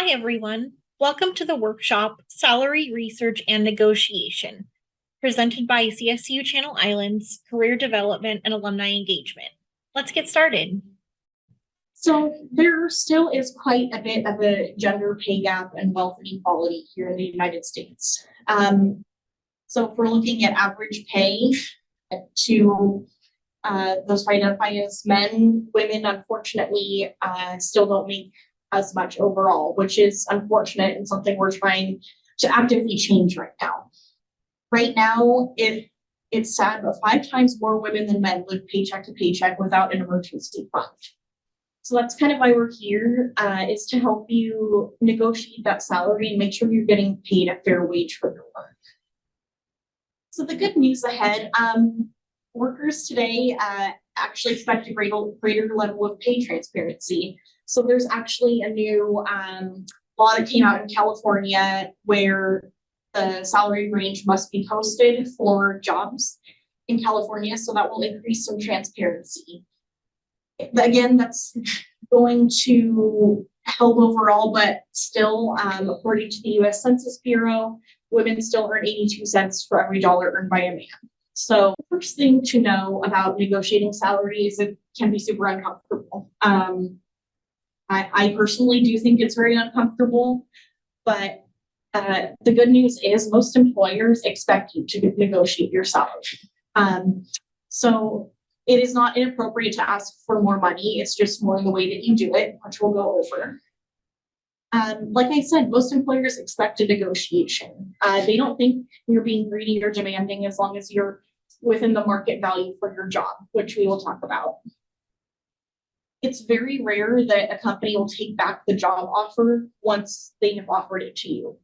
Hi, everyone. Welcome to the workshop Salary Research and Negotiation, presented by CSU Channel Islands Career Development and Alumni Engagement. Let's get started. So there still is quite a bit of a gender pay gap and wealth inequality here in the United States. So if we're looking at average pay to those who identify as men, women unfortunately still don't make as much overall, which is unfortunate and something we're trying to actively change right now. Right now, it's sad, but 5 times more women than men live paycheck to paycheck without an emergency fund. So that's kind of why we're here, is to help you negotiate that salary and make sure you're getting paid a fair wage for your work. So the good news ahead, workers today actually expect a greater level of pay transparency. So there's actually a new law that came out in California where the salary range must be posted for jobs in California. So that will increase some transparency. Again, that's going to help overall, but still, according to the US Census Bureau, women still earn 82 cents for every dollar earned by a man. So the first thing to know about negotiating salary is it can be super uncomfortable. I personally do think it's very uncomfortable, but the good news is most employers expect you to negotiate your salary. So it is not inappropriate to ask for more money. It's just more the way that you do it, which we'll go over. Like I said, most employers expect a negotiation. They don't think you're being greedy or demanding as long as you're within the market value for your job, which we will talk about. It's very rare that a company will take back the job offer once they have offered it to you.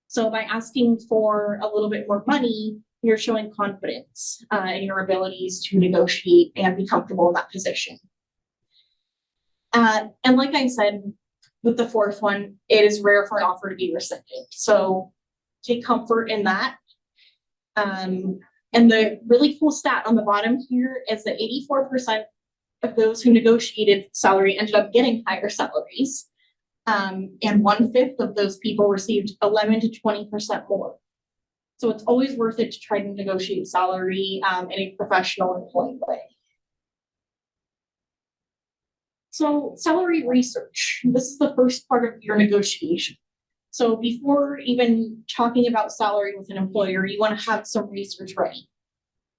So by asking for a little bit more money, you're showing confidence in your abilities to negotiate and be comfortable in that position. And like I said, with the fourth one, it is rare for an offer to be rescinded. So take comfort in that. And the really cool stat on the bottom here is that 84% of those who negotiated salary ended up getting higher salaries. And 1/5 of those people received 11 to 20% more. So it's always worth it to try to negotiate salary in a professional and employee way. So salary research, this is the first part of your negotiation. So before even talking about salary with an employer, you want to have some research ready.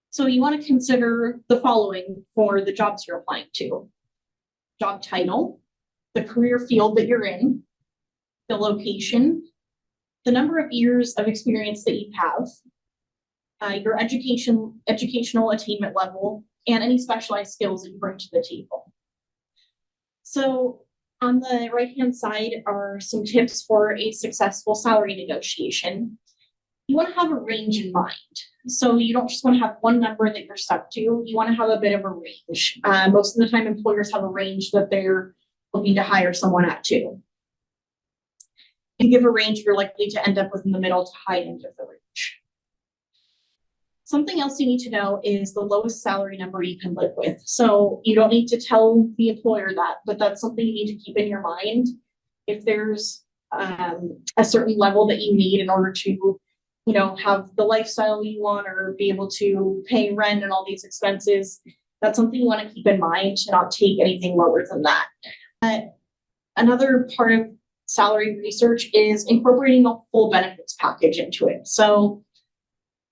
So you want to consider the following for the jobs you're applying to: job title, the career field that you're in, the location, the number of years of experience that you have, your educational attainment level, and any specialized skills that you bring to the table. So on the right-hand side are some tips for a successful salary negotiation. You want to have a range in mind. So you don't just want to have one number that you're stuck to. You want to have a bit of a range. Most of the time, employers have a range that they're looking to hire someone at too. If you give a range, you're likely to end up within the middle to high end of the range. Something else you need to know is the lowest salary number you can live with. So you don't need to tell the employer that, but that's something you need to keep in your mind. If there's a certain level that you need in order to, have the lifestyle you want or be able to pay rent and all these expenses, that's something you want to keep in mind to not take anything lower than that. Another part of salary research is incorporating the full benefits package into it. So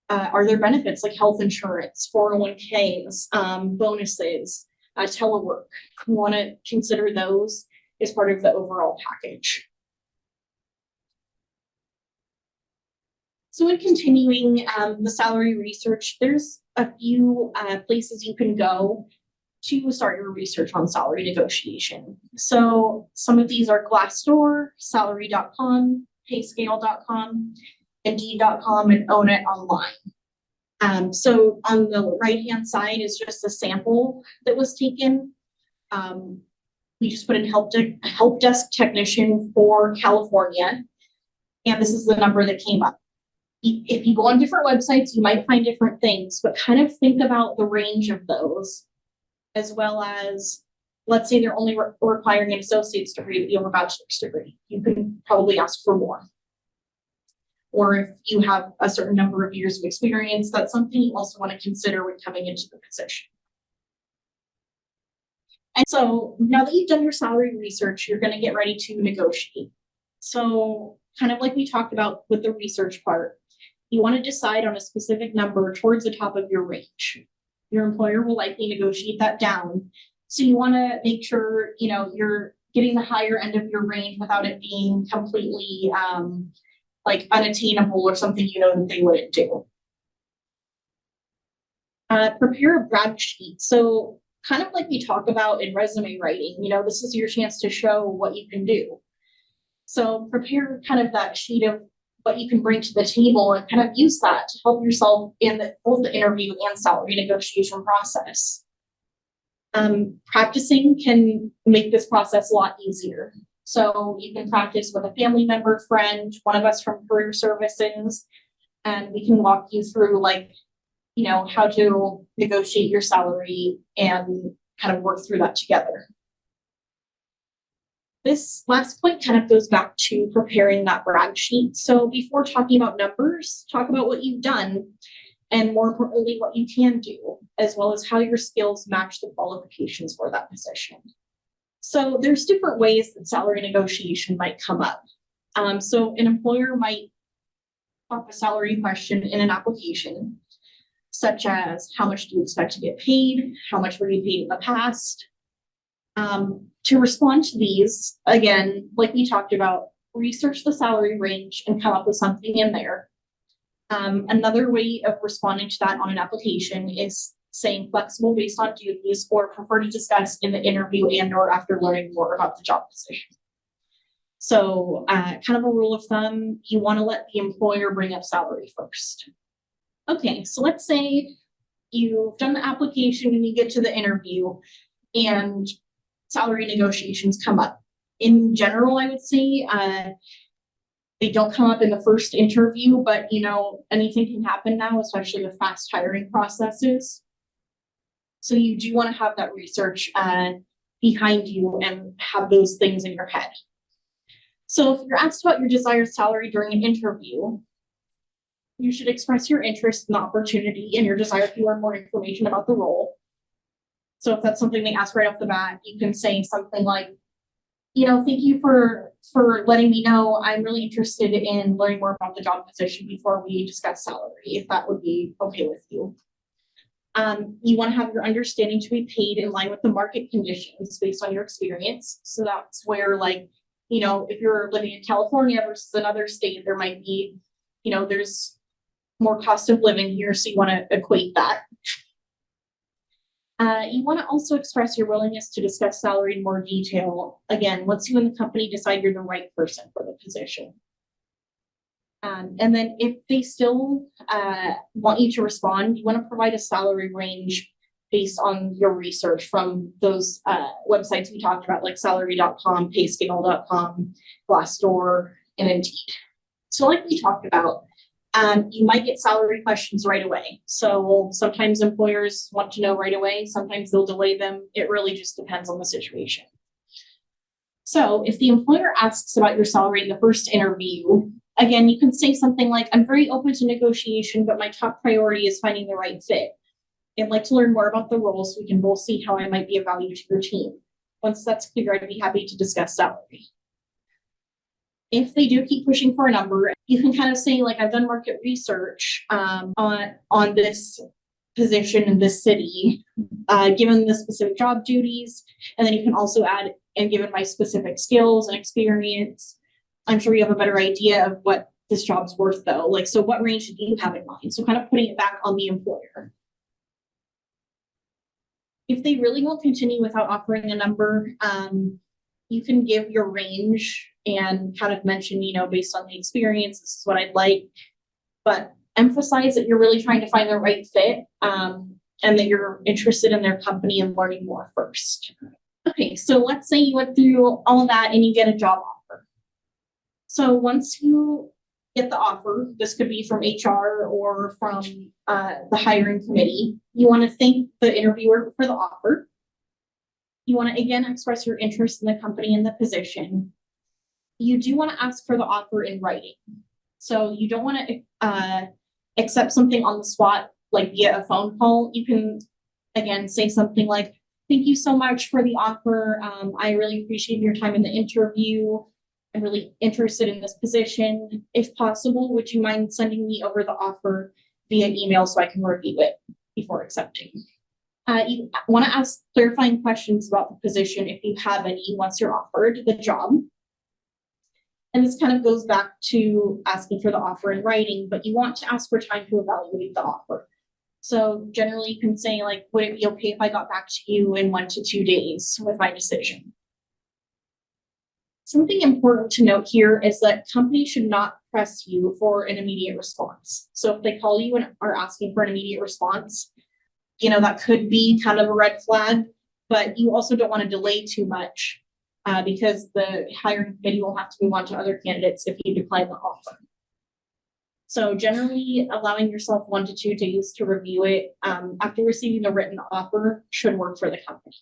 are there benefits like health insurance, 401ks, bonuses, telework? You want to consider those as part of the overall package. So in continuing the salary research, there's a few places you can go to start your research on salary negotiation. So some of these are Glassdoor, salary.com, payscale.com, Indeed.com, and Own It Online. So on the right-hand side is just a sample that was taken. We just put in help desk technician for California, and this is the number that came up. If you go on different websites, you might find different things, but kind of think about the range of those, as well as let's say they're only requiring an associate's degree, but you have a bachelor's degree, you can probably ask for more. Or if you have a certain number of years of experience, that's something you also want to consider when coming into the position. And so now that you've done your salary research, you're going to get ready to negotiate. So kind of like we talked about with the research part, you want to decide on a specific number towards the top of your range. Your employer will likely negotiate that down. So you want to make sure, you know, you're getting the higher end of your range without it being completely like unattainable or something you know that they wouldn't do. Prepare a brag sheet. So kind of like we talk about in resume writing, you know, this is your chance to show what you can do. So prepare kind of that sheet of what you can bring to the table and kind of use that to help yourself in both the interview and salary negotiation process. Practicing can make this process a lot easier. So you can practice with a family member, friend, one of us from career services, and we can walk you through like, you know, how to negotiate your salary and kind of work through that together. This last point kind of goes back to preparing that brag sheet. So before talking about numbers, talk about what you've done and more importantly, what you can do, as well as how your skills match the qualifications for that position. So there's different ways that salary negotiation might come up. So an employer might pop a salary question in an application, such as how much do you expect to get paid? How much were you paid in the past? To respond to these, again, like we talked about, research the salary range and come up with something in there. Another way of responding to that on an application is saying flexible based on duties or prefer to discuss in the interview and or after learning more about the job position. So kind of a rule of thumb, you want to let the employer bring up salary first. Okay, so let's say you've done the application and you get to the interview and salary negotiations come up. In general, I would say they don't come up in the first interview, but you know, anything can happen now, especially with fast hiring processes. So you do want to have that research behind you and have those things in your head. So if you're asked about your desired salary during an interview, you should express your interest in the opportunity and your desire to learn more information about the role. So if that's something they ask right off the bat, you can say something like, you know, thank you for letting me know. I'm really interested in learning more about the job position before we discuss salary, if that would be okay with you. You want to have your understanding to be paid in line with the market conditions based on your experience. So that's where, like, you know, if you're living in California versus another state, there might be, you know, there's more cost of living here. So you want to equate that. You want to also express your willingness to discuss salary in more detail. Again, once you and the company decide you're the right person for the position. And then if they still want you to respond, you want to provide a salary range based on your research from those websites we talked about, like salary.com, payscale.com, Glassdoor, and Indeed. So like we talked about, you might get salary questions right away. So sometimes employers want to know right away. Sometimes they'll delay them. It really just depends on the situation. So if the employer asks about your salary in the first interview, again, you can say something like, I'm very open to negotiation, but my top priority is finding the right fit. I'd like to learn more about the role so we can both see how I might be of value to your team. Once that's clear, I'd be happy to discuss salary. If they do keep pushing for a number, you can kind of say, like, I've done market research on this position in this city, given the specific job duties. And then you can also add, and given my specific skills and experience, I'm sure you have a better idea of what this job's worth though. Like, so what range do you have in mind? So kind of putting it back on the employer. If they really won't continue without offering a number, you can give your range and kind of mention, you know, based on the experience, this is what I'd like, but emphasize that you're really trying to find the right fit, and that you're interested in their company and learning more first. Okay, so let's say you went through all that and you get a job offer. So once you get the offer, this could be from HR or from the hiring committee, you want to thank the interviewer for the offer. You want to again express your interest in the company and the position. You do want to ask for the offer in writing. So you don't want to accept something on the spot, like via a phone call. You can, again, say something like, thank you so much for the offer. I really appreciate your time in the interview. I'm really interested in this position. If possible, would you mind sending me over the offer via email so I can review it before accepting? You want to ask clarifying questions about the position if you have any once you're offered the job. And this kind of goes back to asking for the offer in writing, but you want to ask for time to evaluate the offer. So generally you can say like, would it be okay if I got back to you in 1 to 2 days with my decision? Something important to note here is that companies should not press you for an immediate response. So if they call you and are asking for an immediate response, that could be kind of a red flag, but you also don't want to delay too much because the hiring committee will have to move on to other candidates if you decline the offer. So generally allowing yourself 1 to 2 days to review it after receiving the written offer should work for the company.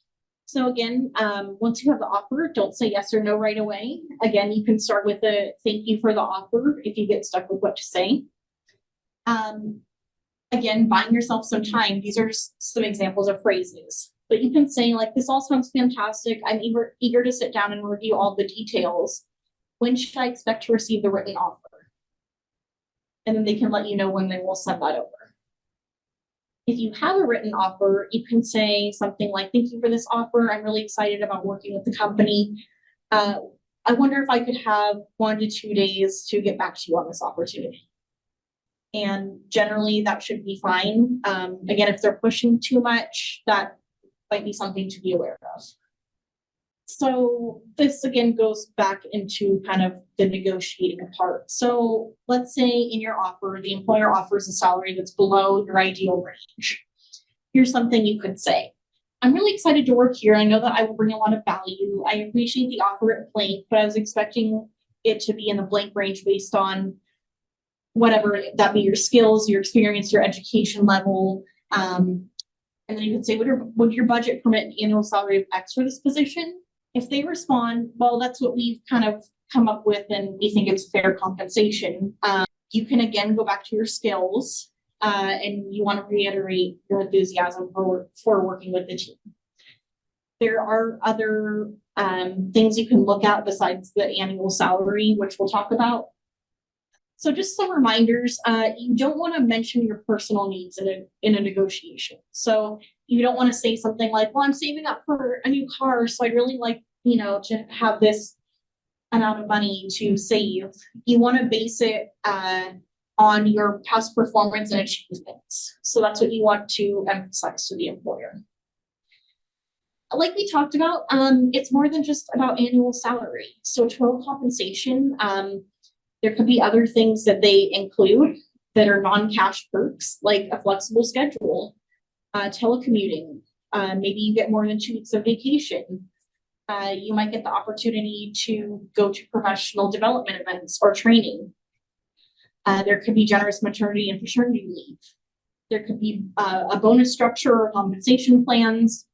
So again, once you have the offer, don't say yes or no right away. Again, you can start with a thank you for the offer if you get stuck with what to say. Again, buying yourself some time. These are just some examples of phrases, but you can say like, this all sounds fantastic. I'm eager to sit down and review all the details. When should I expect to receive the written offer? And then they can let you know when they will send that over. If you have a written offer, you can say something like, thank you for this offer. I'm really excited about working with the company. I wonder if I could have 1 to 2 days to get back to you on this opportunity. And generally that should be fine. Again, if they're pushing too much, that might be something to be aware of. So this again goes back into kind of the negotiating part. So let's say in your offer, the employer offers a salary that's below your ideal range. Here's something you could say. I'm really excited to work here. I know that I will bring a lot of value. I appreciate the offer at blank, but I was expecting it to be in the blank range based on whatever that be, your skills, your experience, your education level. And then you could say, would your budget permit an annual salary of X for this position? If they respond, well, that's what we've kind of come up with and we think it's fair compensation. You can again go back to your skills and you want to reiterate your enthusiasm for working with the team. There are other things you can look at besides the annual salary, which we'll talk about. So just some reminders, you don't want to mention your personal needs in a negotiation. So you don't want to say something like, well, I'm saving up for a new car, so I'd really like, to have this amount of money to save. You want to base it on your past performance and achievements. So that's what you want to emphasize to the employer. Like we talked about, it's more than just about annual salary. So total compensation, there could be other things that they include that are non-cash perks, like a flexible schedule, telecommuting. Maybe you get more than 2 weeks of vacation. You might get the opportunity to go to professional development events or training. There could be generous maternity and paternity leave. There could be a bonus structure or compensation plans.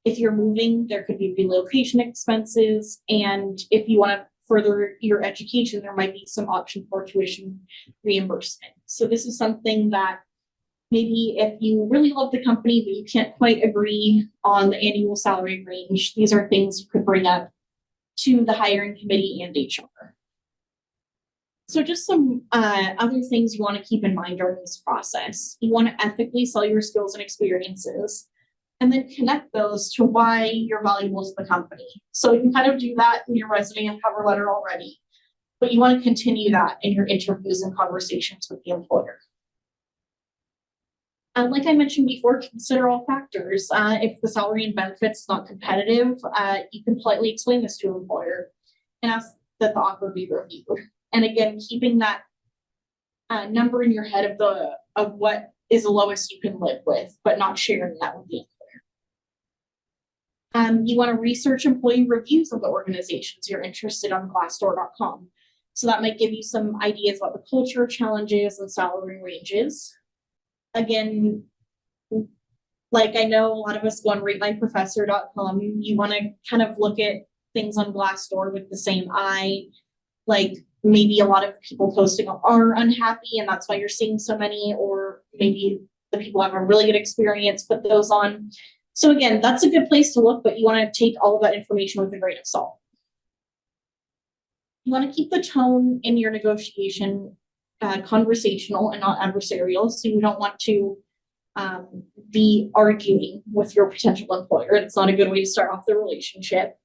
If you're moving, there could be relocation expenses. And if you want to further your education, there might be some option for tuition reimbursement. So this is something that maybe if you really love the company, but you can't quite agree on the annual salary range, these are things you could bring up to the hiring committee and HR. So just some other things you want to keep in mind during this process. You want to ethically sell your skills and experiences, and then connect those to why you're valuable to the company. So you can kind of do that in your resume and cover letter already, but you want to continue that in your interviews and conversations with the employer. Like I mentioned before, consider all factors. If the salary and benefits is not competitive, you can politely explain this to an employer and ask that the offer be reviewed. And again, keeping that number in your head of what is the lowest you can live with, but not sharing that with the employer. You want to research employee reviews of the organizations you're interested on Glassdoor.com. So that might give you some ideas about the culture, challenges, and salary ranges. Again, Like I know a lot of us go on ratemyprofessor.com. You want to kind of look at things on Glassdoor with the same eye. Like maybe a lot of people posting are unhappy and that's why you're seeing so many, or maybe the people have a really good experience, put those on. So again, that's a good place to look, but you want to take all of that information with a grain of salt. You want to keep the tone in your negotiation conversational and not adversarial. So you don't want to be arguing with your potential employer. It's not a good way to start off the relationship.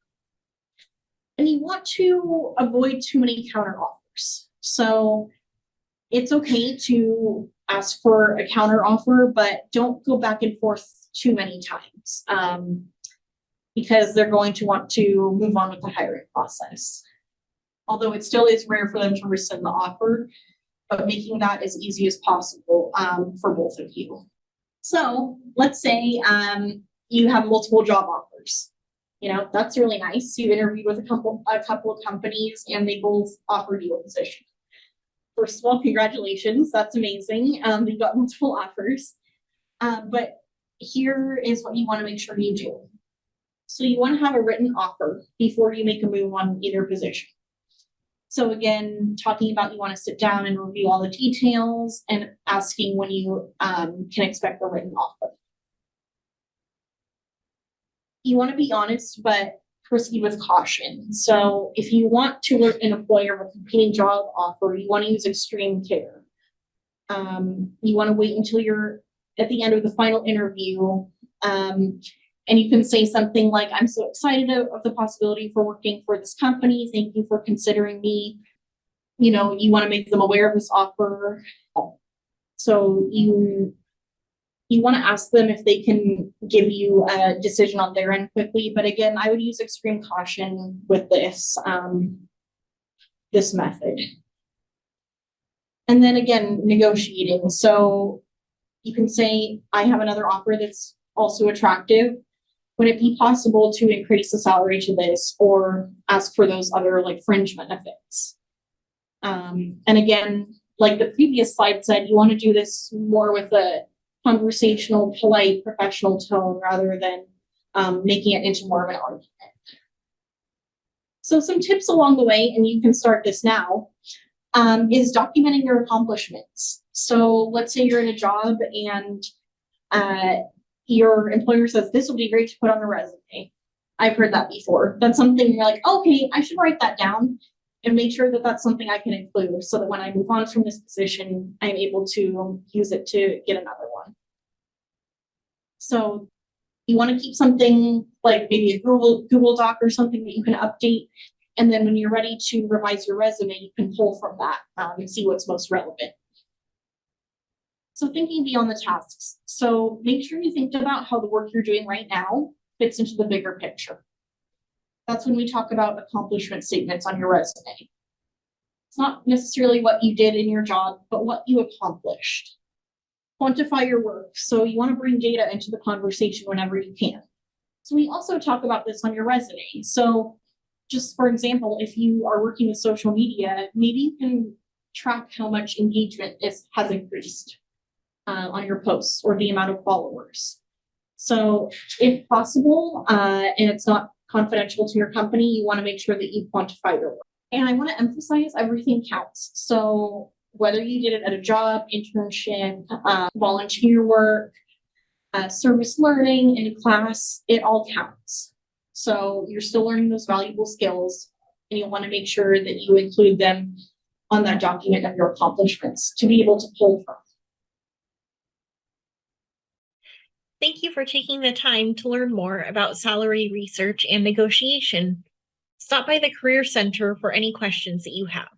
And you want to avoid too many counter offers. So it's okay to ask for a counter offer, but don't go back and forth too many times because they're going to want to move on with the hiring process. Although it still is rare for them to rescind the offer, but making that as easy as possible for both of you. So let's say you have multiple job offers. You know, that's really nice. You interviewed with a couple of companies and they both offered you a position. First of all, congratulations. That's amazing. You got multiple offers. But here is what you want to make sure you do. So you want to have a written offer before you make a move on either position. So again, talking about you want to sit down and review all the details and asking when you can expect a written offer. You want to be honest, but proceed with caution. So if you want to alert an employer of a competing job offer, you want to use extreme care. You want to wait until you're at the end of the final interview. And you can say something like, I'm so excited of the possibility for working for this company. Thank you for considering me. You know, you want to make them aware of this offer. So you want to ask them if they can give you a decision on their end quickly. But again, I would use extreme caution with this, this method. And then again, negotiating. So you can say, I have another offer that's also attractive. Would it be possible to increase the salary to this or ask for those other like fringe benefits? And again, like the previous slide said, you want to do this more with a conversational, polite, professional tone rather than making it into more of an argument. So some tips along the way, and you can start this now, is documenting your accomplishments. So let's say you're in a job and your employer says, this will be great to put on a resume. I've heard that before. That's something you're like, okay, I should write that down and make sure that that's something I can include so that when I move on from this position, I'm able to use it to get another one. So you want to keep something like maybe a Google Doc or something that you can update. And then when you're ready to revise your resume, you can pull from that and see what's most relevant. So thinking beyond the tasks. So make sure you think about how the work you're doing right now fits into the bigger picture. That's when we talk about accomplishment statements on your resume. It's not necessarily what you did in your job, but what you accomplished. Quantify your work. So you want to bring data into the conversation whenever you can. So we also talk about this on your resume. So just for example, if you are working with social media, maybe you can track how much engagement has increased on your posts or the amount of followers. So if possible, and it's not confidential to your company, you want to make sure that you quantify your work. And I want to emphasize everything counts. So whether you did it at a job, internship, volunteer work, service learning in class, it all counts. So you're still learning those valuable skills and you want to make sure that you include them on that document of your accomplishments to be able to pull from. Thank you for taking the time to learn more about salary research and negotiation. Stop by the Career Center for any questions that you have.